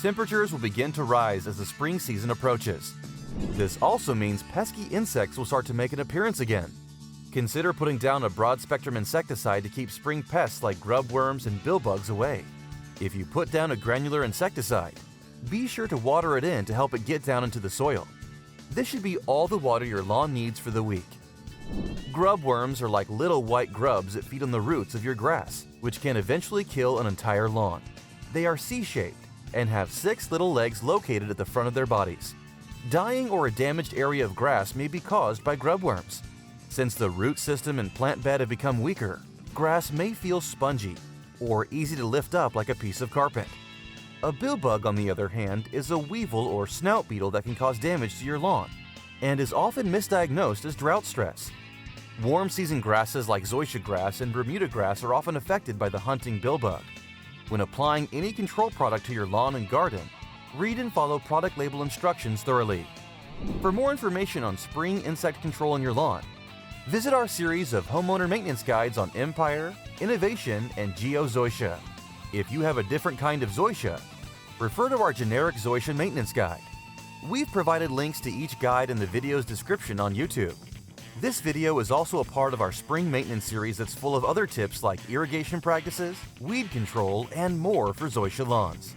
Temperatures will begin to rise as the spring season approaches. This also means pesky insects will start to make an appearance again. Consider putting down a broad-spectrum insecticide to keep spring pests like grub worms and billbugs away. If you put down a granular insecticide, be sure to water it in to help it get down into the soil. This should be all the water your lawn needs for the week. Grub worms are like little white grubs that feed on the roots of your grass, which can eventually kill an entire lawn. They are C-shaped and have 6 little legs located at the front of their bodies. Dying or a damaged area of grass may be caused by grub worms. Since the root system and plant bed have become weaker, grass may feel spongy or easy to lift up like a piece of carpet. A billbug, on the other hand, is a weevil or snout beetle that can cause damage to your lawn and is often misdiagnosed as drought stress. Warm season grasses like Zoysia grass and Bermuda grass are often affected by the hunting billbug. When applying any control product to your lawn and garden, read and follow product label instructions thoroughly. For more information on spring insect control in your lawn, visit our series of homeowner maintenance guides on Empire, Innovation, and Zoysia. If you have a different kind of Zoysia, refer to our generic Zoysia maintenance guide. We've provided links to each guide in the video's description on YouTube. This video is also a part of our spring maintenance series that's full of other tips like irrigation practices, weed control, and more for Zoysia lawns.